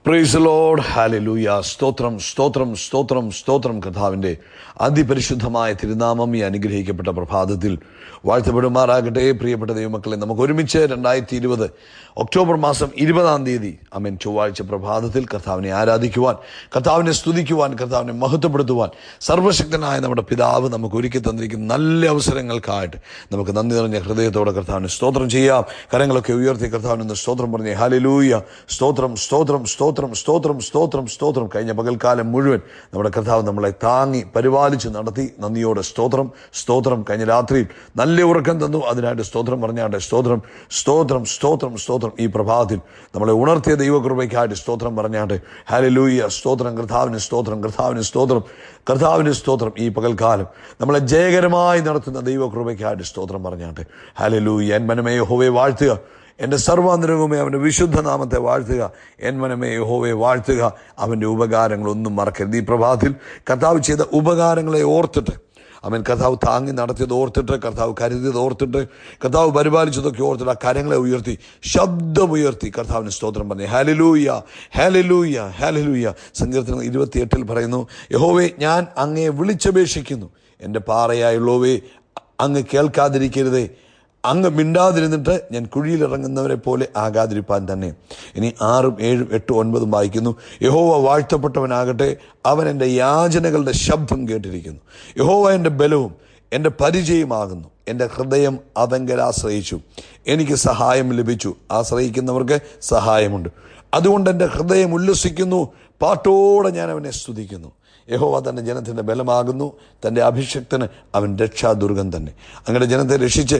Praise the Lord. Hallelujah. സ്തോത്രം സ്തോത്രം സ്തോത്രം സ്തോത്രം. കർത്താവിൻ്റെ അതിപരിശുദ്ധമായ തിരുനാമം ഈ അനുഗ്രഹിക്കപ്പെട്ട പ്രഭാതത്തിൽ വാഴ്ത്തപ്പെടുമാറാകട്ടെ. പ്രിയപ്പെട്ട ദൈവമക്കളെ, നമുക്ക് ഒരുമിച്ച് 2020 ഒക്ടോബർ മാസം 20 ആമേൻ ചൊവ്വാഴ്ച പ്രഭാതത്തിൽ കർത്താവിനെ ആരാധിക്കുവാൻ, കർത്താവിനെ സ്തുതിക്കുവാൻ, കർത്താവിനെ മഹത്വപ്പെടുത്തുവാൻ സർവശക്തനായ നമ്മുടെ പിതാവ് നമുക്ക് ഒരുക്കി തന്നിരിക്കുന്ന നല്ല അവസരങ്ങൾക്കായിട്ട് നമുക്ക് നന്ദി നിറഞ്ഞ ഹൃദയത്തോടെ കർത്താവിന് സ്തോത്രം ചെയ്യാം. കരങ്ങളൊക്കെ ഉയർത്തി കർത്താവിന് സ്തോത്രം പറഞ്ഞേ. ഹല്ലേലൂയ. സ്തോത്രം സ്തോത്രം സ്തോത്രം സ്തോത്രം സ്തോത്രം സ്തോത്രം. കഴിഞ്ഞ പകൽക്കാലം മുഴുവൻ നമ്മുടെ കർത്താവ് നമ്മളെ താങ്ങി പരിപാലിച്ച് നടത്തി. നന്ദിയോടെ സ്തോത്രം സ്തോത്രം. കഴിഞ്ഞ രാത്രിയിൽ നല്ല ഉറക്കം തന്നു, അതിനായിട്ട് സ്തോത്രം പറഞ്ഞാട്ടെ. സ്തോത്രം സ്തോത്രം സ്തോത്രം സ്തോത്രം. ഈ പ്രഭാതത്തിൽ നമ്മളെ ഉണർത്തിയ ദൈവകൃപയ്ക്കായിട്ട് സ്തോത്രം പറഞ്ഞാട്ടെ. ഹല്ലേലൂയ. സ്തോത്രം. കർത്താവിന് സ്തോത്രം, കർത്താവിന് സ്തോത്രം, കർത്താവിന് സ്തോത്രം. ഈ പകൽക്കാലം നമ്മളെ ജയകരമായി നടത്തുന്ന ദൈവകൃപയ്ക്കായിട്ട് സ്തോത്രം പറഞ്ഞാട്ടെ. ഹല്ലേലൂയ. എൻ മനമേ യഹോവയെ വാഴ്ത്തുക, എൻ്റെ സർവാന്തരംഗമേ അവൻ്റെ വിശുദ്ധ നാമത്തെ വാഴ്ത്തുക. എൻ മനമേ യഹോവയെ വാഴ്ത്തുക, അവൻ്റെ ഉപകാരങ്ങളൊന്നും മറക്കരുത്. ഈ പ്രഭാതത്തിൽ കർത്താവ് ചെയ്ത ഉപകാരങ്ങളെ ഓർത്തിട്ട്, അവൻ കർത്താവ് താങ്ങി നടത്തിയത് ഓർത്തിട്ട്, കർത്താവ് കരുതിയത് ഓർത്തിട്ട്, കർത്താവ് പരിപാലിച്ചതൊക്കെ ഓർത്തിട്ട് ആ കരങ്ങളെ ഉയർത്തി, ശബ്ദമുയർത്തി കർത്താവിന് സ്തോത്രം പറഞ്ഞു. Hallelujah hallelujah hallelujah. സങ്കീർത്തനം 28 പറയുന്നു, യഹോവേ ഞാൻ അങ്ങയെ വിളിച്ചപേക്ഷിക്കുന്നു, എൻ്റെ പാറയായുള്ളവേ അങ്ങ് കേൾക്കാതിരിക്കരുതേ, അങ്ങ് മിണ്ടാതിരുന്നിട്ട് ഞാൻ കുഴിയിലിറങ്ങുന്നവരെ പോലെ ആകാതിരിപ്പാൻ തന്നെ. ഇനി 6, 7, 8, 9 വായിക്കുന്നു. യഹോവ വാഴ്ത്തപ്പെട്ടവനാകട്ടെ, അവൻ എൻ്റെ യാചനകളുടെ ശബ്ദം കേട്ടിരിക്കുന്നു. യഹോവ എൻ്റെ ബലവും എൻ്റെ പരിചയമാകുന്നു. എൻ്റെ ഹൃദയം അവങ്കൽ ആശ്രയിച്ചു, എനിക്ക് സഹായം ലഭിച്ചു. ആശ്രയിക്കുന്നവർക്ക് സഹായമുണ്ട്. അതുകൊണ്ട് എൻ്റെ ഹൃദയം ഉല്ലസിക്കുന്നു, പാട്ടോടെ ഞാൻ അവനെ സ്തുതിക്കുന്നു. യഹോവ തൻ്റെ ജനത്തിൻ്റെ ബലമാകുന്നു, തൻ്റെ അഭിഷക്തന് അവൻ രക്ഷാദുർഗം തന്നെ. അങ്ങനെ ജനത്തെ രക്ഷിച്ച്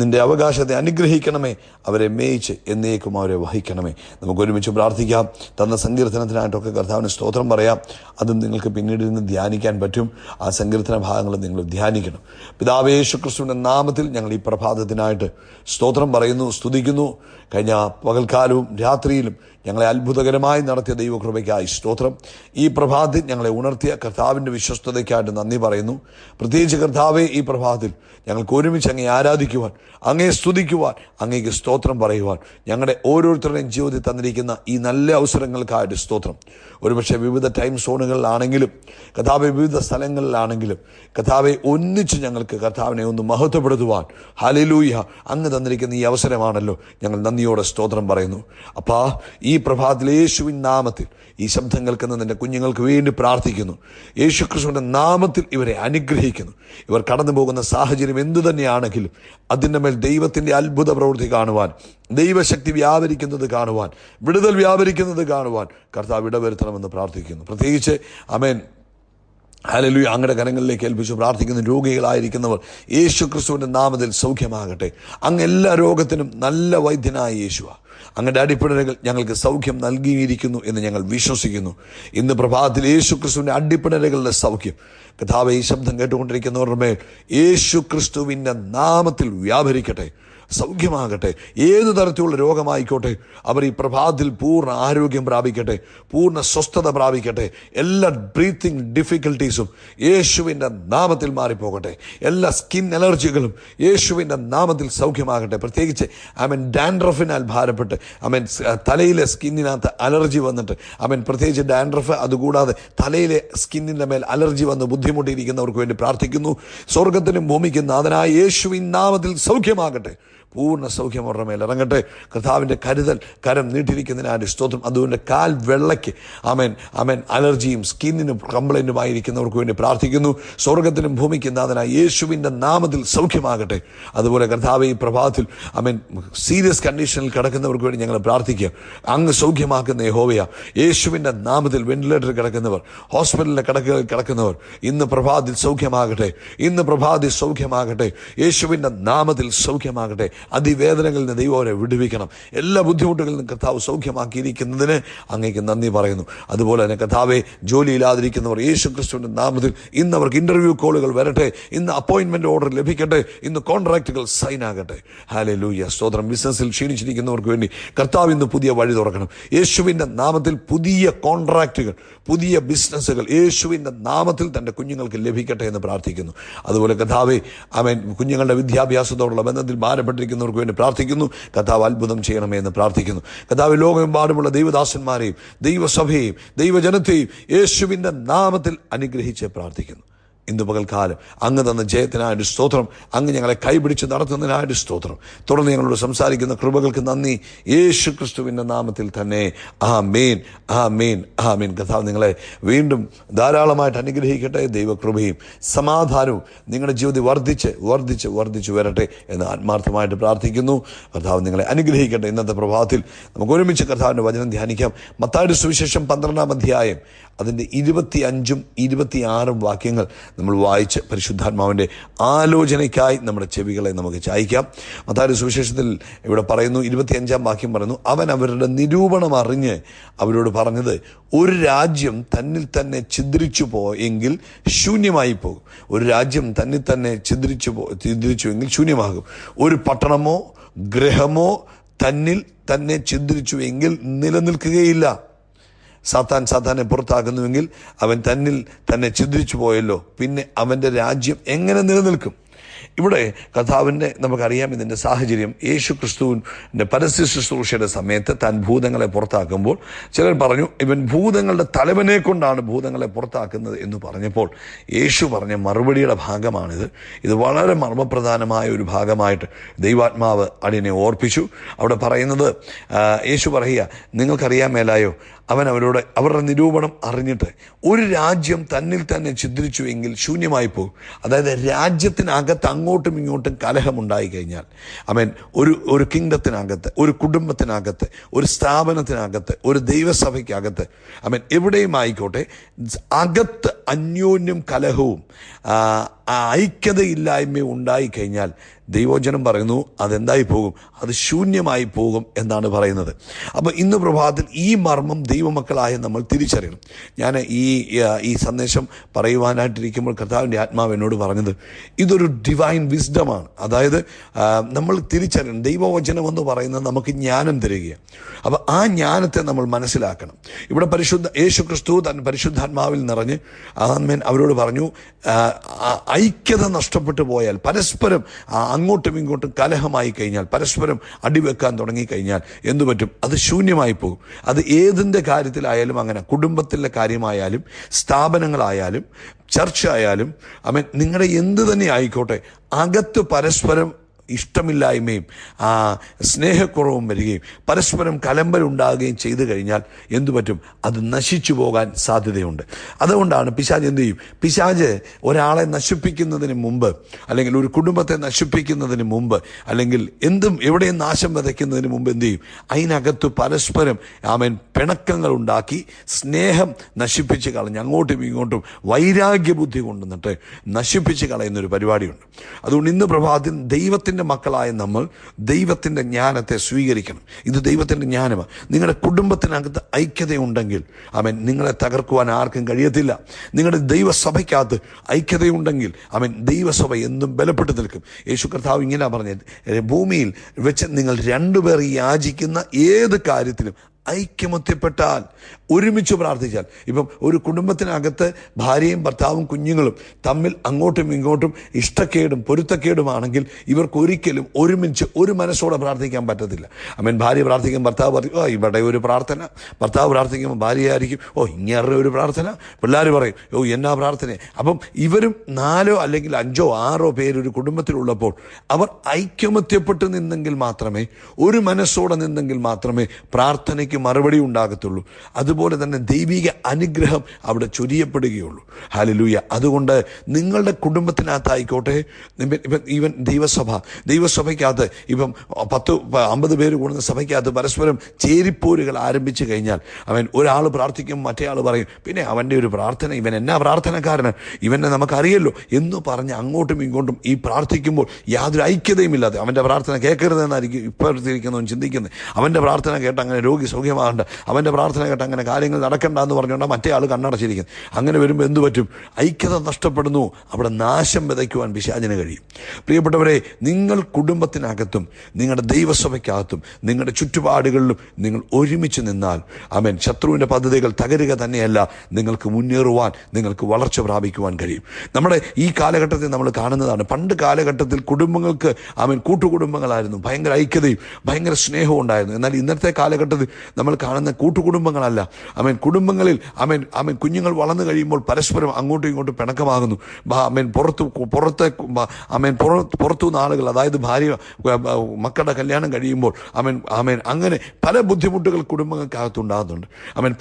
നിന്റെ അവകാശത്തെ അനുഗ്രഹിക്കണമേ, അവരെ മേയിച്ച് എന്നേക്കും അവരെ വഹിക്കണമേ. നമുക്ക് ഒരുമിച്ച് പ്രാർത്ഥിക്കാം. തന്ന സങ്കീർത്തനത്തിനായിട്ടൊക്കെ കർത്താവിന് സ്തോത്രം പറയാം. അതും നിങ്ങൾക്ക് പിന്നീട് ഇരുന്ന് ധ്യാനിക്കാൻ പറ്റും. ആ സങ്കീർത്തന ഭാഗങ്ങൾ നിങ്ങൾ ധ്യാനിക്കണം. പിതാവേ യേശുക്രിസ്തുവിൻ്റെ നാമത്തിൽ ഞങ്ങൾ ഈ പ്രഭാതത്തിനായിട്ട് സ്തോത്രം പറയുന്നു, സ്തുതിക്കുന്നു. കഴിഞ്ഞ പകൽക്കാലവും രാത്രിയിലും ഞങ്ങളെ അത്ഭുതകരമായി നടത്തിയ ദൈവകൃപയ്ക്കായി സ്തോത്രം. ഈ പ്രഭാതത്തിൽ ഞങ്ങളെ ഉണർത്തിയ കർത്താവിൻ്റെ വിശ്വസ്തതയ്ക്കായിട്ട് നന്ദി പറയുന്നു. പ്രത്യേകിച്ച് കർത്താവെ, ഈ പ്രഭാതത്തിൽ ഞങ്ങൾക്ക് ഒരുമിച്ച് അങ്ങേ ആരാധിക്കുവാൻ, അങ്ങേ സ്തുതിക്കുവാൻ, അങ്ങേക്ക് സ്തോത്രം പറയുവാൻ, ഞങ്ങളുടെ ഓരോരുത്തരുടെയും ജീവിതത്തിൽ തന്നിരിക്കുന്ന ഈ നല്ല അവസരങ്ങൾക്കായിട്ട് സ്തോത്രം. ഒരുപക്ഷെ വിവിധ ടൈം സോണുകളിലാണെങ്കിലും, കർത്താവെ വിവിധ സ്ഥലങ്ങളിലാണെങ്കിലും, കർത്താവെ ഒന്നിച്ച് ഞങ്ങൾക്ക് കർത്താവിനെ ഒന്ന് മഹത്വപ്പെടുത്തുവാൻ, ഹല്ലേലൂയ, അങ്ങ് തന്നിരിക്കുന്ന ഈ അവസരമാണല്ലോ. ഞങ്ങൾ നന്ദിയോടെ സ്തോത്രം പറയുന്നു. അപ്പാ, ഈ പ്രഭാതത്തിൽ യേശുവിൻ നാമത്തിൽ ഈ ശബ്ദം കേൾക്കുന്ന നിന്റെ കുഞ്ഞുങ്ങൾക്ക് വേണ്ടി പ്രാർത്ഥിക്കുന്നു. യേശുക്രിസ്തുവിന്റെ നാമത്തിൽ ഇവരെ അനുഗ്രഹിക്കുന്നു. ഇവർ കടന്നു പോകുന്ന സാഹചര്യം എന്തു തന്നെയാണെങ്കിലും അതിൻ്റെ മേൽ ദൈവത്തിൻ്റെ അത്ഭുത പ്രവൃത്തി കാണുവാൻ, ദൈവശക്തി വ്യാപരിക്കുന്നത് കാണുവാൻ, വിടുതൽ വ്യാപരിക്കുന്നത് കാണുവാൻ കർത്താവ് ഇടവരുത്തണമെന്ന് പ്രാർത്ഥിക്കുന്നു. പ്രത്യേകിച്ച് ആമേൻ ഹല്ലേലൂയ, അങ്ങയുടെ കരങ്ങളിലേക്ക് ഏൽപ്പിച്ചു പ്രാർത്ഥിക്കുന്ന രോഗികളായിരിക്കുന്നവർ യേശുക്രിസ്തുവിന്റെ നാമത്തിൽ സൗഖ്യമാകട്ടെ. അങ്ങ് എല്ലാ രോഗത്തിനും നല്ല വൈദ്യനായ യേശുവാ. അങ്ങയുടെ അടിപ്പിണരുകൾ ഞങ്ങൾക്ക് സൗഖ്യം നൽകിയിരിക്കുന്നു എന്ന് ഞങ്ങൾ വിശ്വസിക്കുന്നു. ഇന്ന് പ്രഭാതത്തിൽ യേശുക്രിസ്തുവിന്റെ അടിപ്പിണരുകളുടെ സൗഖ്യം കർത്താവേ, ഈ ശബ്ദം കേട്ടുകൊണ്ടിരിക്കുന്നവരുടെ മേൽ യേശുക്രിസ്തുവിന്റെ നാമത്തിൽ വ്യാപരിക്കട്ടെ, സൗഖ്യമാകട്ടെ. ഏതു തരത്തിലുള്ള രോഗമായിക്കോട്ടെ, അവർ ഈ പ്രഭാതത്തിൽ പൂർണ്ണ ആരോഗ്യം പ്രാപിക്കട്ടെ, പൂർണ്ണ സ്വസ്ഥത പ്രാപിക്കട്ടെ. എല്ലാ ബ്രീത്തിങ് ഡിഫിക്കൽട്ടീസും യേശുവിൻ്റെ നാമത്തിൽ മാറിപ്പോകട്ടെ. എല്ലാ സ്കിൻ അലർജികളും യേശുവിൻ്റെ നാമത്തിൽ സൗഖ്യമാകട്ടെ. പ്രത്യേകിച്ച് ഡാൻഡ്രഫിനാൽ ഭാരപ്പെട്ട് തലയിലെ സ്കിന്നിനകത്ത് അലർജി വന്നിട്ട് പ്രത്യേകിച്ച് ഡാൻഡ്രഫ്, അതുകൂടാതെ തലയിലെ സ്കിന്നിൻ്റെ മേൽ അലർജി വന്ന് ബുദ്ധിമുട്ടിയിരിക്കുന്നവർക്ക് വേണ്ടി പ്രാർത്ഥിക്കുന്നു. സ്വർഗത്തിനും ഭൂമിക്കും നാഥനായ യേശുവിൻ നാമത്തിൽ സൗഖ്യമാകട്ടെ. പൂർണ്ണ സൗഖ്യം അവരുടെ മേൽ ഇറങ്ങട്ടെ. കർത്താവിൻ്റെ കരം നീട്ടിയിരിക്കുന്നതിനായിട്ട് സ്തോത്രം. അതുകൊണ്ട് കാൽ വെള്ളയ്ക്ക് അലർജിയും സ്കിന്നിനും കംപ്ലൈൻറ്റുമായിരിക്കുന്നവർക്ക് വേണ്ടി പ്രാർത്ഥിക്കുന്നു. സ്വർഗത്തിനും ഭൂമിക്കും നാഥനായ യേശുവിൻ്റെ നാമത്തിൽ സൗഖ്യമാകട്ടെ. അതുപോലെ കർത്താവ്, ഈ പ്രഭാതത്തിൽ സീരിയസ് കണ്ടീഷനിൽ കിടക്കുന്നവർക്ക് വേണ്ടി ഞങ്ങൾ പ്രാർത്ഥിക്കുക. അങ്ങ് സൗഖ്യമാക്കുന്ന യഹോവയാ. യേശുവിൻ്റെ നാമത്തിൽ വെന്റിലേറ്ററിൽ കിടക്കുന്നവർ, ഹോസ്പിറ്റലിലെ കിടക്കകളിൽ കിടക്കുന്നവർ ഇന്ന് പ്രഭാതത്തിൽ സൗഖ്യമാകട്ടെ. ഇന്ന് പ്രഭാതത്തിൽ സൗഖ്യമാകട്ടെ. യേശുവിൻ്റെ നാമത്തിൽ സൗഖ്യമാകട്ടെ. അതിവേദനകളിൽ നിന്ന് ദൈവം അവരെ വിടുവിക്കണം. എല്ലാ ബുദ്ധിമുട്ടുകളിൽ നിന്നും കർത്താവ് സൗഖ്യമാക്കിയിരിക്കുന്നതിന് അങ്ങേക്ക് നന്ദി പറയുന്നു. അതുപോലെ തന്നെ കർത്താവെ, ജോലിയില്ലാതിരിക്കുന്നവർ യേശുക്രിസ്തുവിന്റെ നാമത്തിൽ ഇന്ന് അവർക്ക് ഇന്റർവ്യൂ കോളുകൾ വരട്ടെ. ഇന്ന് അപ്പോയിന്റ്മെന്റ് ഓർഡർ ലഭിക്കട്ടെ. ഇന്ന് കോൺട്രാക്റ്റുകൾ സൈൻ ആകട്ടെ. ഹല്ലേലൂയ, സ്തോത്രം. ബിസിനസ്സിൽ ക്ഷീണിച്ചിരിക്കുന്നവർക്ക് വേണ്ടി കർത്താവ് ഇന്ന് പുതിയ വഴി തുറക്കണം. യേശുവിന്റെ നാമത്തിൽ പുതിയ കോൺട്രാക്റ്റുകൾ, പുതിയ ബിസിനസ്സുകൾ യേശുവിന്റെ നാമത്തിൽ തന്റെ കുഞ്ഞുങ്ങൾക്ക് ലഭിക്കട്ടെ എന്ന് പ്രാർത്ഥിക്കുന്നു. അതുപോലെ കർത്താവെ, കുഞ്ഞുങ്ങളുടെ വിദ്യാഭ്യാസത്തോടുള്ള ബന്ധത്തിൽ ഭാരപ്പെട്ട് കേട്ടുകൊണ്ടിരിക്കുന്നവർക്ക് വേണ്ടി പ്രാർത്ഥിക്കുന്നു. കർത്താവ് അത്ഭുതം ചെയ്യണമേ എന്ന് പ്രാർത്ഥിക്കുന്നു. കർത്താവ് ലോകമെമ്പാടുമുള്ള ദൈവദാസന്മാരെയും ദൈവസഭയെയും ദൈവജനത്തെയും യേശുവിൻ്റെ നാമത്തിൽ അനുഗ്രഹിച്ച് പ്രാർത്ഥിക്കുന്നു. ഇന്ന് പകൽക്കാലം അങ്ങ് തന്ന ജയത്തിനായിട്ട് സ്തോത്രം. അങ്ങ് ഞങ്ങളെ കൈപിടിച്ച് നടത്തുന്നതിനായിട്ട് സ്തോത്രം. തുടർന്ന് ഞങ്ങളോട് സംസാരിക്കുന്ന കൃപകൾക്ക് നന്ദി. യേശു ക്രിസ്തുവിൻ്റെ നാമത്തിൽ തന്നെ ആമേൻ, ആമേൻ, ആമേൻ. കർത്താവ് നിങ്ങളെ വീണ്ടും ധാരാളമായിട്ട് അനുഗ്രഹിക്കട്ടെ. ദൈവകൃപയും സമാധാനവും നിങ്ങളുടെ ജീവിതത്തിൽ വർദ്ധിച്ച് വരട്ടെ എന്ന് ആത്മാർത്ഥമായിട്ട് പ്രാർത്ഥിക്കുന്നു. കർത്താവ് നിങ്ങളെ അനുഗ്രഹിക്കട്ടെ. ഇന്നത്തെ പ്രഭാതത്തിൽ നമുക്ക് ഒരുമിച്ച് കർത്താവിൻ്റെ വചനം ധ്യാനിക്കാം. മത്തായിയുടെ സുവിശേഷം 12-ാം അധ്യായം അതിൻ്റെ 25-ഉം 26-ഉം വാക്യങ്ങൾ നമ്മൾ വായിച്ച് പരിശുദ്ധാത്മാവിൻ്റെ ആലോചനയ്ക്കായി നമ്മുടെ ചെവികളെ നമുക്ക് ചായ്ക്കാം. മത്തായിയുടെ സുവിശേഷത്തിൽ ഇവിടെ പറയുന്നു, 25-ാം വാക്യം പറയുന്നു, അവൻ അവരുടെ നിരൂപണം അറിഞ്ഞ് അവരോട് പറഞ്ഞത്, ഒരു രാജ്യം തന്നിൽ തന്നെ ഛിദ്രിച്ചു പോയെങ്കിൽ ശൂന്യമായി പോകും. ഒരു രാജ്യം തന്നിൽ തന്നെ ഛിദ്രിച്ചുവെങ്കിൽ ശൂന്യമാകും. ഒരു പട്ടണമോ ഗൃഹമോ തന്നിൽ തന്നെ ഛിദ്രിച്ചുവെങ്കിൽ നിലനിൽക്കുകയില്ല. സാത്താനെ പുറത്താക്കുന്നുവെങ്കിൽ അവൻ തന്നിൽ തന്നെ ഛിദ്രിച്ചു പോയല്ലോ, പിന്നെ അവൻ്റെ രാജ്യം എങ്ങനെ നിലനിൽക്കും? ഇവിടെ കർത്താവിൻ്റെ നമുക്കറിയാം ഇതിൻ്റെ സാഹചര്യം. യേശു ക്രിസ്തുവിൻ്റെ പരസ്യ ശുശ്രൂഷയുടെ സമയത്ത് താൻ ഭൂതങ്ങളെ പുറത്താക്കുമ്പോൾ ചിലർ പറഞ്ഞു, ഇവൻ ഭൂതങ്ങളുടെ തലവനെ കൊണ്ടാണ് ഭൂതങ്ങളെ പുറത്താക്കുന്നത് എന്ന് പറഞ്ഞപ്പോൾ യേശു പറഞ്ഞ മറുപടിയുടെ ഭാഗമാണിത്. ഇത് വളരെ മർമ്മപ്രധാനമായ ഒരു ഭാഗമായിട്ട് ദൈവാത്മാവ് അടിയനെ ഓർപ്പിച്ചു. അവിടെ പറയുന്നത്, യേശു പറയുക, നിങ്ങൾക്കറിയാൻ മേലായോ, അവൻ അവരുടെ നിരൂപണം അറിഞ്ഞിട്ട് ഒരു രാജ്യം തന്നിൽ തന്നെ ഛിദ്രിച്ചു എങ്കിൽ ശൂന്യമായി പോകും. അതായത് രാജ്യത്തിനകത്ത് അങ്ങോട്ടും ഇങ്ങോട്ടും കലഹമുണ്ടായി കഴിഞ്ഞാൽ, ഒരു കിങ്ഡത്തിനകത്ത്, ഒരു കുടുംബത്തിനകത്ത്, ഒരു സ്ഥാപനത്തിനകത്ത്, ഒരു ദൈവസഭയ്ക്കകത്ത്, എവിടെയും ആയിക്കോട്ടെ, അകത്ത് അന്യോന്യം കലഹവും ഐക്യതയില്ലായ്മയും ഉണ്ടായിക്കഴിഞ്ഞാൽ ദൈവവചനം പറയുന്നു അതെന്തായി പോകും? അത് ശൂന്യമായി പോകും എന്നാണ് പറയുന്നത്. അപ്പോൾ ഇന്ന് പ്രഭാതത്തിൽ ഈ മർമ്മം ദൈവമക്കളായ നമ്മൾ തിരിച്ചറിയണം. ഞാൻ ഈ സന്ദേശം പറയുവാനായിട്ടിരിക്കുമ്പോൾ കർത്താവിൻ്റെ ആത്മാവ് എന്നോട് പറഞ്ഞത്, ഇതൊരു ഡിവൈൻ വിസ്ഡമാണ്. അതായത് നമ്മൾ തിരിച്ചറിയണം, ദൈവവചനം എന്ന് പറയുന്നത് നമുക്ക് ജ്ഞാനം തരികയാണ്. അപ്പോൾ ആ ജ്ഞാനത്തെ നമ്മൾ മനസ്സിലാക്കണം. ഇവിടെ യേശു ക്രിസ്തു തൻ പരിശുദ്ധാത്മാവിൽ നിറഞ്ഞ് അവരോട് പറഞ്ഞു, ഐക്യത നഷ്ടപ്പെട്ടു പോയാൽ, പരസ്പരം അങ്ങോട്ടും ഇങ്ങോട്ടും കലഹമായി കഴിഞ്ഞാൽ, പരസ്പരം അടിവെക്കാൻ തുടങ്ങിക്കഴിഞ്ഞാൽ എന്തു പറ്റും? അത് ശൂന്യമായി പോകും. അത് ഏതിൻ്റെ കാര്യത്തിലായാലും അങ്ങനെ, കുടുംബത്തിലെ കാര്യമായാലും, സ്ഥാപനങ്ങളായാലും, ചർച്ച ആയാലും, നിങ്ങളുടെ എന്ത് തന്നെ ആയിക്കോട്ടെ, അകത്ത് പരസ്പരം ഇഷ്ടമില്ലായ്മയും സ്നേഹക്കുറവും വരികയും പരസ്പരം കലമ്പലുണ്ടാകുകയും ചെയ്തു കഴിഞ്ഞാൽ എന്തു പറ്റും? അത് നശിച്ചു പോകാൻ സാധ്യതയുണ്ട്. അതുകൊണ്ടാണ് പിശാച് എന്ത് ചെയ്യും? പിശാച് ഒരാളെ നശിപ്പിക്കുന്നതിന് മുമ്പ്, അല്ലെങ്കിൽ ഒരു കുടുംബത്തെ നശിപ്പിക്കുന്നതിന് മുമ്പ്, അല്ലെങ്കിൽ എവിടെയും നാശം വിതയ്ക്കുന്നതിന് മുമ്പ് എന്ത് ചെയ്യും? അതിനകത്ത് പരസ്പരം പിണക്കങ്ങൾ ഉണ്ടാക്കി സ്നേഹം നശിപ്പിച്ച് കളഞ്ഞ് അങ്ങോട്ടും ഇങ്ങോട്ടും വൈരാഗ്യ ബുദ്ധി കൊണ്ടുവന്നിട്ട് നശിപ്പിച്ച് കളയുന്നൊരു പരിപാടിയുണ്ട്. അതുകൊണ്ട് ഇന്ന് പ്രഭാതത്തിൽ ദൈവത്തിൻ്റെ മക്കളായ നമ്മൾ ദൈവത്തിൻ്റെ ജ്ഞാനത്തെ സ്വീകരിക്കണം. ഇത് ദൈവത്തിൻ്റെ ജ്ഞാനമാണ്. നിങ്ങളുടെ കുടുംബത്തിനകത്ത് ഐക്യതയുണ്ടെങ്കിൽ നിങ്ങളെ തകർക്കുവാൻ ആർക്കും കഴിയത്തില്ല. നിങ്ങളുടെ ദൈവസഭയ്ക്കകത്ത് ഐക്യതയുണ്ടെങ്കിൽ ദൈവസഭ എന്നും ബലപ്പെട്ടു നിൽക്കും. യേശു കർത്താവ് ഇങ്ങനെ പറഞ്ഞത്, ഭൂമിയിൽ വെച്ച് നിങ്ങൾ രണ്ടുപേർ യാചിക്കുന്ന ഏത് കാര്യത്തിലും ഐക്യമത്യപ്പെട്ടാൽ, ഒരുമിച്ച് പ്രാർത്ഥിച്ചാൽ, ഇപ്പം ഒരു കുടുംബത്തിനകത്ത് ഭാര്യയും ഭർത്താവും കുഞ്ഞുങ്ങളും തമ്മിൽ അങ്ങോട്ടും ഇങ്ങോട്ടും ഇഷ്ടക്കേടും പൊരുത്തക്കേടുമാണെങ്കിൽ ഇവർക്ക് ഒരിക്കലും ഒരുമിച്ച് ഒരു മനസ്സോടെ പ്രാർത്ഥിക്കാൻ പറ്റത്തില്ല. ഭാര്യ പ്രാർത്ഥിക്കും, ഭർത്താവ് പറയും ഇവിടെ ഒരു പ്രാർത്ഥന, ഭർത്താവ് പ്രാർത്ഥിക്കുമ്പോൾ ഭാര്യയായിരിക്കും ഇങ്ങനെ ഒരു പ്രാർത്ഥന, പിള്ളേർ പറയും എന്നാ പ്രാർത്ഥന. അപ്പം ഇവരും 4 അല്ലെങ്കിൽ 5 6 പേര് ഒരു കുടുംബത്തിലുള്ളപ്പോൾ അവർ ഐക്യമത്യപ്പെട്ട് നിന്നെങ്കിൽ മാത്രമേ, ഒരു മനസ്സോടെ നിന്നെങ്കിൽ മാത്രമേ പ്രാർത്ഥനയ്ക്ക് മറുപടി ഉണ്ടാകത്തുള്ളൂ. അതുപോലെ തന്നെ ദൈവിക അനുഗ്രഹം അവിടെ ചൊരിയപ്പെടുകയുള്ളൂ. ഹല്ലേലൂയ. അതുകൊണ്ട് നിങ്ങളുടെ കുടുംബത്തിനകത്തായിക്കോട്ടെ, ഈവൻ ദൈവസഭയ്ക്കകത്ത് ഇപ്പം 10-50 പേര് കൂടുന്ന സഭയ്ക്കകത്ത് പരസ്പരം ചേരിപ്പോരുകൾ ആരംഭിച്ചു കഴിഞ്ഞാൽ ഒരാൾ പ്രാർത്ഥിക്കും, മറ്റേ ആൾ പറയും പിന്നെ അവൻ്റെ ഒരു പ്രാർത്ഥന, ഇവൻ എന്നാ പ്രാർത്ഥനക്കാരന്, ഇവനെ നമുക്കറിയല്ലോ എന്ന് പറഞ്ഞ് അങ്ങോട്ടും ഇങ്ങോട്ടും ഈ പ്രാർത്ഥിക്കുമ്പോൾ യാതൊരു ഐക്യതയും ഇല്ലാതെ, അവൻ്റെ പ്രാർത്ഥന കേൾക്കരുതെന്നായിരിക്കും ഇപ്പോഴത്തിരിക്കുന്നവൻ ചിന്തിക്കുന്നത്. അവൻ്റെ പ്രാർത്ഥന കേട്ട് അങ്ങനെ രോഗി സൗഖ്യമാകണ്ട, അവൻ്റെ പ്രാർത്ഥന കേട്ട് അങ്ങനെ കാര്യങ്ങൾ നടക്കണ്ട എന്ന് പറഞ്ഞുകൊണ്ട് മറ്റേ ആൾ കണ്ണടച്ചിരിക്കുന്നത്. അങ്ങനെ വരുമ്പോൾ എന്തു പറ്റും? ഐക്യത നഷ്ടപ്പെടുന്നു. അവിടെ നാശം വിതയ്ക്കുവാൻ പിശാചിന് കഴിയും. പ്രിയപ്പെട്ടവരെ, നിങ്ങൾ കുടുംബത്തിനകത്തും നിങ്ങളുടെ ദൈവസഭയ്ക്കകത്തും നിങ്ങളുടെ ചുറ്റുപാടുകളിലും നിങ്ങൾ ഒരുമിച്ച് നിന്നാൽ ആമേൻ, ശത്രുവിൻ്റെ പദ്ധതികൾ തകരുക തന്നെയല്ല, നിങ്ങൾക്ക് മുന്നേറുവാൻ, നിങ്ങൾക്ക് വളർച്ച പ്രാപിക്കുവാൻ കഴിയും. നമ്മുടെ ഈ കാലഘട്ടത്തിൽ നമ്മൾ കാണുന്നതാണ്. പണ്ട് കാലഘട്ടത്തിൽ കുടുംബങ്ങൾക്ക് ആമേൻ കൂട്ടുകുടുംബങ്ങളായിരുന്നു, ഭയങ്കര ഐക്യതയും ഭയങ്കര സ്നേഹവും ഉണ്ടായിരുന്നു. എന്നാൽ ഇന്നത്തെ കാലഘട്ടത്തിൽ നമ്മൾ കാണുന്ന കൂട്ടുകുടുംബങ്ങളല്ല. ആമേൻ, കുടുംബങ്ങളിൽ ആമേൻ കുഞ്ഞുങ്ങൾ വളർന്നു കഴിയുമ്പോൾ പരസ്പരം അങ്ങോട്ടും ഇങ്ങോട്ടും പിണക്കമാകുന്നു. ആമേൻ, പുറത്തുനിന്ന് ആളുകൾ, അതായത് ഭാര്യ മക്കളുടെ കല്യാണം കഴിയുമ്പോൾ ആമേൻ അങ്ങനെ പല ബുദ്ധിമുട്ടുകൾ കുടുംബങ്ങൾക്കകത്തുണ്ടാകുന്നുണ്ട്.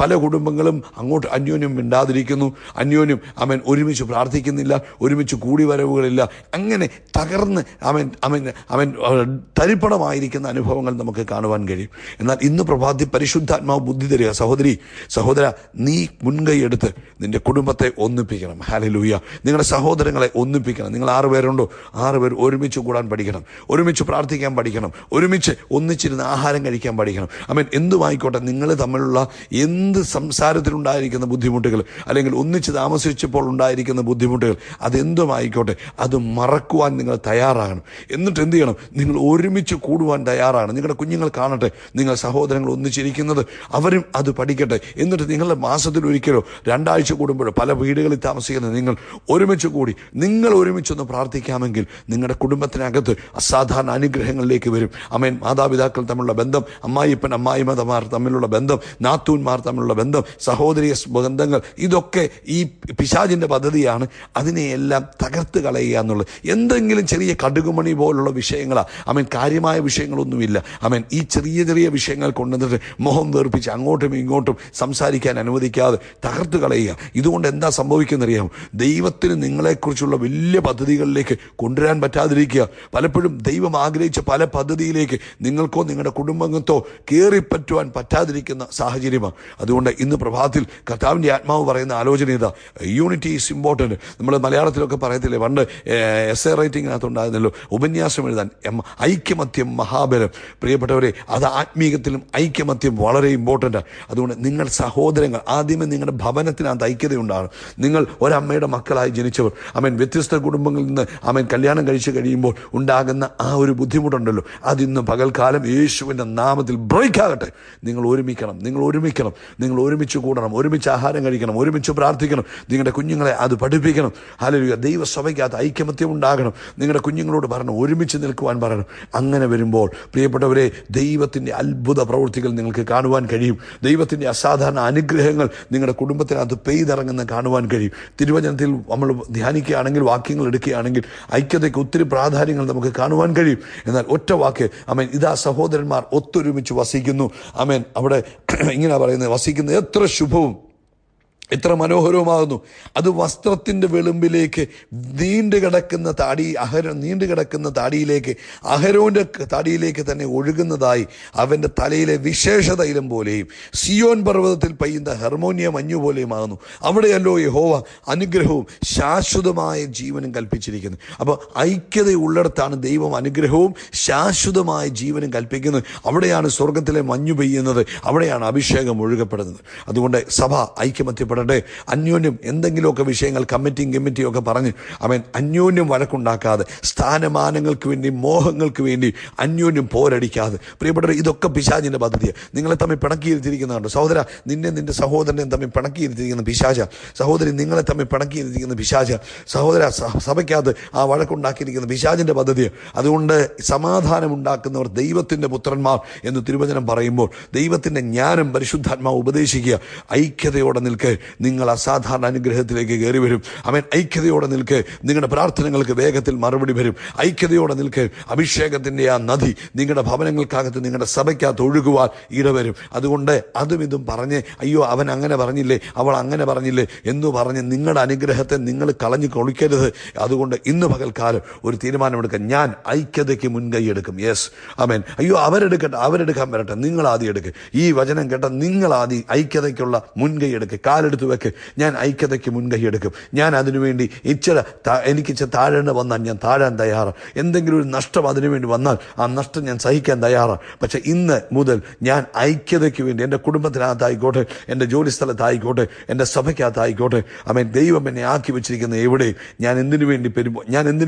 പല കുടുംബങ്ങളും അങ്ങോട്ട് അന്യോന്യം മിണ്ടാതിരിക്കുന്നു, അന്യോന്യം ഒരുമിച്ച് പ്രാർത്ഥിക്കുന്നില്ല, ഒരുമിച്ച് കൂടിവരവുകളില്ല. അങ്ങനെ തകർന്ന് തരിപ്പണമായിരിക്കുന്ന അനുഭവങ്ങൾ നമുക്ക് കാണുവാൻ കഴിയും. എന്നാൽ ഇന്ന് പ്രഭാതി പരിശുദ്ധാത്മാവ് ബുദ്ധി തരിക. സഹോദര, നീ മുൻകൈ എടുത്ത് നിന്റെ കുടുംബത്തെ ഒന്നിപ്പിക്കണം. ഹല്ലേലൂയ. നിങ്ങളുടെ സഹോദരങ്ങളെ ഒന്നിപ്പിക്കണം. നിങ്ങൾ 6 പേരുണ്ടോ? 6 പേർ ഒരുമിച്ച് കൂടാൻ പഠിക്കണം, ഒരുമിച്ച് പ്രാർത്ഥിക്കാൻ പഠിക്കണം, ഒരുമിച്ച് ഒന്നിച്ചിരുന്ന് ആഹാരം കഴിക്കാൻ പഠിക്കണം. എന്തുമായിക്കോട്ടെ, നിങ്ങൾ തമ്മിലുള്ള എന്ത് സംസാരത്തിലുണ്ടായിരിക്കുന്ന ബുദ്ധിമുട്ടുകൾ, അല്ലെങ്കിൽ ഒന്നിച്ച് താമസിച്ചപ്പോൾ ഉണ്ടായിരിക്കുന്ന ബുദ്ധിമുട്ടുകൾ, അതെന്തുമായിക്കോട്ടെ, അത് മറക്കുവാൻ നിങ്ങൾ തയ്യാറാകണം. എന്നിട്ട് എന്ത് ചെയ്യണം? നിങ്ങൾ ഒരുമിച്ച് കൂടുവാൻ തയ്യാറാണ്. നിങ്ങളുടെ കുഞ്ഞുങ്ങൾ കാണട്ടെ നിങ്ങൾ സഹോദരങ്ങൾ ഒന്നിച്ചിരിക്കുന്നത്, അവരും അത് പഠിക്കട്ടെ. എന്നിട്ട് നിങ്ങളുടെ മാസത്തിൽ ഒരിക്കലോ 2 ആഴ്ച കൂടുമ്പോഴോ പല വീടുകളിൽ താമസിക്കുന്ന നിങ്ങൾ ഒരുമിച്ച് കൂടി നിങ്ങൾ ഒരുമിച്ചൊന്ന് പ്രാർത്ഥിക്കാമെങ്കിൽ നിങ്ങളുടെ കുടുംബത്തിനകത്ത് അസാധാരണ അനുഗ്രഹങ്ങളിലേക്ക് വരും. മാതാപിതാക്കൾ തമ്മിലുള്ള ബന്ധം, അമ്മായിപ്പൻ അമ്മായിമാർ തമ്മിലുള്ള ബന്ധം, നാത്തൂന്മാർ തമ്മിലുള്ള ബന്ധം, സഹോദരീയ ബന്ധങ്ങൾ, ഇതൊക്കെ ഈ പിശാചിൻ്റെ പദ്ധതിയാണ്. അതിനെയെല്ലാം തകർത്ത് കളയുക എന്നുള്ളത്. എന്തെങ്കിലും ചെറിയ കടുകുമണി പോലുള്ള വിഷയങ്ങളാണ്, കാര്യമായ വിഷയങ്ങളൊന്നുമില്ല. ഈ ചെറിയ ചെറിയ വിഷയങ്ങൾ കൊണ്ടുവന്നിട്ട് മുഖം വേർപ്പിച്ച് അങ്ങോട്ടും ഇങ്ങോട്ടും സംസാരിക്കാൻ അനുവദിക്കാതെ തകർത്ത് കളയുക. ഇതുകൊണ്ട് എന്താ സംഭവിക്കുന്നറിയാമോ? ദൈവത്തിന് നിങ്ങളെക്കുറിച്ചുള്ള വലിയ പദ്ധതികളിലേക്ക് കൊണ്ടുവരാൻ പറ്റാതിരിക്കുക. പലപ്പോഴും ദൈവം ആഗ്രഹിച്ച പല പദ്ധതിയിലേക്ക് നിങ്ങൾക്കോ നിങ്ങളുടെ കുടുംബങ്ങൾക്കോ കയറിപ്പറ്റുവാൻ പറ്റാതിരിക്കുന്ന സാഹചര്യമാണ്. അതുകൊണ്ട് ഇന്ന് പ്രഭാതത്തിൽ കർത്താവിൻ്റെ ആത്മാവ് പറയുന്ന ആലോചന ഇതാ: യൂണിറ്റി ഈസ് ഇമ്പോർട്ടൻറ്റ്. നമ്മൾ മലയാളത്തിലൊക്കെ പറയത്തില്ലേ, പണ്ട് എസ്സേ റൈറ്റിങ്ങിനകത്തുണ്ടായിരുന്നല്ലോ, ഉപന്യാസം എഴുതാൻ ഐക്യമത്യം മഹാബലം. പ്രിയപ്പെട്ടവരെ, അത് ആത്മീകത്തിലും ഐക്യമത്യം വളരെ ഇമ്പോർട്ടൻ്റാണ്. അതുകൊണ്ട് നിങ്ങൾ സഹോദരങ്ങൾ, ആദ്യമേ നിങ്ങളുടെ ഭവനത്തിനകത്ത് ഐക്യതയുണ്ടാകണം. നിങ്ങൾ ഒരമ്മയുടെ മക്കളായി ജനിച്ചവർ, വ്യത്യസ്ത കുടുംബങ്ങളിൽ നിന്ന് കല്യാണം കഴിച്ച് കഴിയുമ്പോൾ ഉണ്ടാകുന്ന ആ ഒരു ബുദ്ധിമുട്ടുണ്ടല്ലോ, അതിന്ന് പകൽക്കാലം യേശുവിൻ്റെ നാമത്തിൽ ബ്രേക്ക് ആകട്ടെ. നിങ്ങൾ ഒരുമിക്കണം, നിങ്ങൾ ഒരുമിച്ച് കൂടണം, ഒരുമിച്ച് ആഹാരം കഴിക്കണം, ഒരുമിച്ച് പ്രാർത്ഥിക്കണം. നിങ്ങളുടെ കുഞ്ഞുങ്ങളെ അത് പഠിപ്പിക്കണം. ഹല്ലേലൂയ. ദൈവസഭയ്ക്കകത്ത് ഐക്യമത്യം ഉണ്ടാകണം. നിങ്ങളുടെ കുഞ്ഞുങ്ങളോട് പറയണം, ഒരുമിച്ച് നിൽക്കുവാൻ പറയണം. അങ്ങനെ വരുമ്പോൾ പ്രിയപ്പെട്ടവരെ, ദൈവത്തിൻ്റെ അത്ഭുത പ്രവൃത്തികൾ നിങ്ങൾക്ക് കാണുവാൻ കഴിയും. ദൈവത്തിൻ്റെ അസാധാരണ അനുഗ്രഹങ്ങൾ നിങ്ങളുടെ കുടുംബത്തിനകത്ത് പെയ്തിറങ്ങുന്ന കാണുവാൻ കഴിയും. തിരുവചനത്തിൽ നമ്മൾ ധ്യാനിക്കുകയാണെങ്കിൽ, വാക്യങ്ങൾ എടുക്കുകയാണെങ്കിൽ ഐക്യതയ്ക്ക് ഒത്തിരി പ്രാധാന്യങ്ങൾ നമുക്ക് കാണുവാൻ കഴിയും. എന്നാൽ ഒറ്റ വാക്ക്, ഇതാ സഹോദരന്മാർ ഒത്തൊരുമിച്ച് വസിക്കുന്നു. അവിടെ ഇങ്ങനെ പറയുന്നത്, വസിക്കുന്നത് എത്ര ശുഭവും എത്ര മനോഹരവുമാകുന്നു. അത് വസ്ത്രത്തിൻ്റെ വെളുമ്പിലേക്ക് നീണ്ടുകിടക്കുന്ന താടിയിലേക്ക്, അഹരോൻ്റെ താടിയിലേക്ക് തന്നെ ഒഴുകുന്നതായി അവൻ്റെ തലയിലെ വിശേഷ തൈലം പോലെയും സിയോൻ പർവ്വതത്തിൽ പെയ്യുന്ന ഹെർമോനിയ മഞ്ഞു പോലെയുമാകുന്നു. അവിടെയല്ലോ യഹോവ അനുഗ്രഹവും ശാശ്വതമായ ജീവനും കൽപ്പിച്ചിരിക്കുന്നത്. അപ്പോൾ ഐക്യതയുള്ളിടത്താണ് ദൈവം അനുഗ്രഹവും ശാശ്വതമായ ജീവനും കൽപ്പിക്കുന്നത്. അവിടെയാണ് സ്വർഗത്തിലെ മഞ്ഞു പെയ്യുന്നത്, അവിടെയാണ് അഭിഷേകം ഒഴുകപ്പെടുന്നത്. അതുകൊണ്ട് സഭ ഐക്യമത്യപ്പെടണം. അന്യോന്യം എന്തെങ്കിലുമൊക്കെ വിഷയങ്ങൾ കമ്മിറ്റിയൊക്കെ പറഞ്ഞ് അന്യോന്യം വഴക്കുണ്ടാക്കാതെ, സ്ഥാനമാനങ്ങൾക്ക് വേണ്ടി, മോഹങ്ങൾക്ക് വേണ്ടി അന്യോന്യം പോരടിക്കാതെ. പ്രിയപ്പെട്ടവർ, ഇതൊക്കെ പിശാചിൻ്റെ പദ്ധതിയാണ്. നിങ്ങളെ തമ്മിൽ പിണക്കിയിരുത്തിയിരിക്കുന്നുണ്ട്. സഹോദര, നിന്റെ സഹോദരനെ തമ്മിൽ പിണക്കിയിരുത്തിയിരിക്കുന്ന പിശാച. സഹോദരി, നിങ്ങളെ തമ്മിൽ പിണക്കിയിരുത്തിയിരിക്കുന്ന പിശാച. സഹോദര, സഭയ്ക്കകത്ത് ആ വഴക്കുണ്ടാക്കിയിരിക്കുന്ന പിശാചിൻ്റെ പദ്ധതിയാണ്. അതുകൊണ്ട് സമാധാനമുണ്ടാക്കുന്നവർ ദൈവത്തിൻ്റെ പുത്രന്മാർ എന്ന് തിരുവചനം പറയുമ്പോൾ ദൈവത്തിൻ്റെ ജ്ഞാനം പരിശുദ്ധാത്മാവ് ഉപദേശിക്കുക. ഐക്യതയോടെ നിൽക്കുക, നിങ്ങൾ അസാധാരണ അനുഗ്രഹത്തിലേക്ക് കയറി വരും. ഐക്യതയോടെ നിൽക്ക്, നിങ്ങളുടെ പ്രാർത്ഥനകൾക്ക് വേഗത്തിൽ മറുപടി വരും. ഐക്യതയോടെ നിൽക്ക്, അഭിഷേകത്തിൻ്റെ ആ നദി നിങ്ങളുടെ ഭവനങ്ങൾക്കകത്ത്, നിങ്ങളുടെ സഭയ്ക്കകത്ത് ഒഴുകുവാൻ ഇടവരും. അതുകൊണ്ട് അതും ഇതും പറഞ്ഞ്, അയ്യോ അവൻ അങ്ങനെ പറഞ്ഞില്ലേ, അവൾ അങ്ങനെ പറഞ്ഞില്ലേ എന്ന് പറഞ്ഞ് നിങ്ങളുടെ അനുഗ്രഹത്തെ നിങ്ങൾ കളഞ്ഞു കൊളിക്കരുത്. അതുകൊണ്ട് ഇന്ന് പകൽക്കാലം ഒരു തീരുമാനമെടുക്കാം, ഞാൻ ഐക്യതയ്ക്ക് മുൻകൈ എടുക്കും. യെസ്, ആമേൻ. അയ്യോ അവരെടുക്കാൻ വരട്ടെ, നിങ്ങൾ ആദ്യം എടുക്കുക. ഈ വചനം കേട്ട നിങ്ങൾ ആദ്യം ഐക്യതയ്ക്കുള്ള മുൻകൈ എടുക്കുക. കാലെടുത്ത് എടുത്തു വെക്ക്. ഞാൻ ഐക്യതയ്ക്ക് മുൻകൈ എടുക്കും. ഞാൻ അതിനുവേണ്ടി എനിക്ക് താഴേണ്ട വന്നാൽ ഞാൻ താഴാൻ തയ്യാറാണ്. എന്തെങ്കിലും ഒരു നഷ്ടം അതിനുവേണ്ടി വന്നാൽ ആ നഷ്ടം ഞാൻ സഹിക്കാൻ തയ്യാറാണ്. പക്ഷെ ഇന്ന് മുതൽ ഞാൻ ഐക്യതയ്ക്ക് വേണ്ടി, എൻ്റെ കുടുംബത്തിനകത്തായിക്കോട്ടെ, എൻ്റെ ജോലി സ്ഥലത്തായിക്കോട്ടെ, എൻ്റെ സഭയ്ക്കകത്തായിക്കോട്ടെ, ദൈവം എന്നെ ആക്കി വെച്ചിരിക്കുന്ന എവിടെയും ഞാൻ എന്തിനു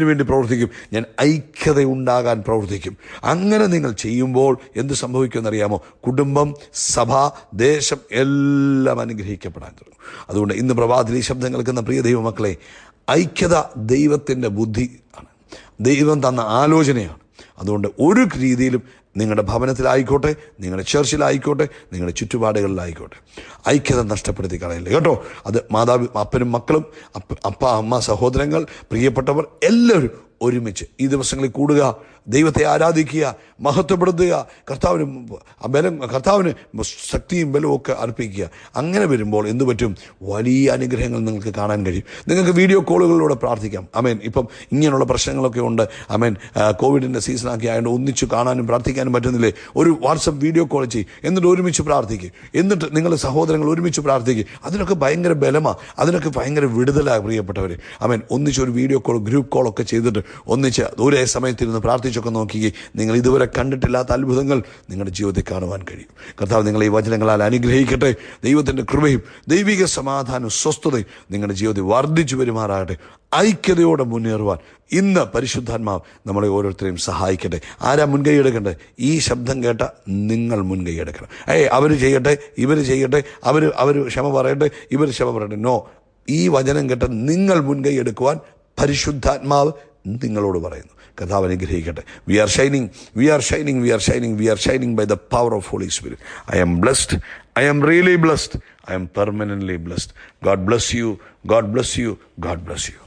വേണ്ടി പ്രവർത്തിക്കും? ഞാൻ ഐക്യത ഉണ്ടാകാൻ പ്രവർത്തിക്കും. അങ്ങനെ നിങ്ങൾ ചെയ്യുമ്പോൾ എന്ത് സംഭവിക്കുമെന്നറിയാമോ? കുടുംബം, സഭ, ദേശം എല്ലാം അനുഗ്രഹിക്കപ്പെടാൻ തുടങ്ങും. അതുകൊണ്ട് ഇന്ന് പ്രഭാതത്തിൽ ഈ ശബ്ദം കേൾക്കുന്ന പ്രിയ ദൈവമക്കളെ, ഐക്യത ദൈവത്തിൻ്റെ ബുദ്ധി ആണ്, ദൈവം തന്ന ആലോചനയാണ്. അതുകൊണ്ട് ഒരു രീതിയിലും നിങ്ങളുടെ ഭവനത്തിലായിക്കോട്ടെ, നിങ്ങളുടെ ചർച്ചിലായിക്കോട്ടെ, നിങ്ങളുടെ ചുറ്റുപാടുകളിലായിക്കോട്ടെ, ഐക്യത നഷ്ടപ്പെടുത്തി കളയില്ല കേട്ടോ. അത് അപ്പനും മക്കളും, അപ്പ അമ്മ സഹോദരങ്ങൾ, പ്രിയപ്പെട്ടവർ എല്ലാവരും ഒരുമിച്ച് ഈ ദിവസങ്ങളിൽ കൂടുക, ദൈവത്തെ ആരാധിക്കുക, മഹത്വപ്പെടുത്തുക, കർത്താവിന് ശക്തിയും ബലവും ഒക്കെ അർപ്പിക്കുക. അങ്ങനെ വരുമ്പോൾ എന്തു പറ്റും? വലിയ അനുഗ്രഹങ്ങൾ നിങ്ങൾക്ക് കാണാൻ കഴിയും. നിങ്ങൾക്ക് വീഡിയോ കോളുകളിലൂടെ പ്രാർത്ഥിക്കാം. ഇപ്പം ഇങ്ങനെയുള്ള പ്രശ്നങ്ങളൊക്കെ ഉണ്ട്. കോവിഡിൻ്റെ സീസണൊക്കെ ആയതുകൊണ്ട് ഒന്നിച്ചു കാണാനും പ്രാർത്ഥിക്കാനും പറ്റുന്നില്ലേ? ഒരു വാട്സപ്പ് വീഡിയോ കോൾ ചെയ്യും, എന്നിട്ട് ഒരുമിച്ച് പ്രാർത്ഥിക്കും. എന്നിട്ട് നിങ്ങളുടെ സഹോദരങ്ങൾ ഒരുമിച്ച് പ്രാർത്ഥിക്കും. അതിനൊക്കെ ഭയങ്കര ബലമാണ്, അതിനൊക്കെ ഭയങ്കര വിടുതലാണ് പ്രിയപ്പെട്ടവർ. ഒന്നിച്ചൊരു വീഡിയോ കോൾ, ഗ്രൂപ്പ് കോളൊക്കെ ചെയ്തിട്ട് ഒന്നിച്ച് ഒരേ സമയത്തിരുന്ന് പ്രാർത്ഥിച്ചൊക്കെ നോക്കിക്കേ, നിങ്ങൾ ഇതുവരെ കണ്ടിട്ടില്ലാത്ത അത്ഭുതങ്ങൾ നിങ്ങളുടെ ജീവിതത്തിൽ കാണുവാൻ കഴിയും. കർത്താവ് നിങ്ങളെ ഈ വചനങ്ങളാൽ അനുഗ്രഹിക്കട്ടെ. ദൈവത്തിൻ്റെ കൃപയും ദൈവിക സമാധാനവും സ്വസ്ഥതയും നിങ്ങളുടെ ജീവിതത്തിൽ വർദ്ധിച്ചു വരുമാറാകട്ടെ. ഐക്യതയോടെ മുന്നേറുവാൻ ഇന്ന് പരിശുദ്ധാത്മാവ് നമ്മളെ ഓരോരുത്തരെയും സഹായിക്കട്ടെ. ആരാ മുൻകൈ എടുക്കേണ്ടത്? ഈ ശബ്ദം കേട്ട നിങ്ങൾ മുൻകൈ എടുക്കണം. അവർ ചെയ്യട്ടെ, ഇവർ ചെയ്യട്ടെ, അവർ ക്ഷമ പറയട്ടെ, ഇവർ ക്ഷമ പറയട്ടെ. നോ, ഈ വചനം കേട്ട നിങ്ങൾ മുൻകൈ എടുക്കുവാൻ പരിശുദ്ധാത്മാവ് നിങ്ങളോട് പറയുന്നു. കർത്താവ് അനുഗ്രഹിക്കട്ടെ. We are shining by the power of Holy Spirit. I am blessed. I am really blessed. I am permanently blessed. God bless you. God bless you. God bless you.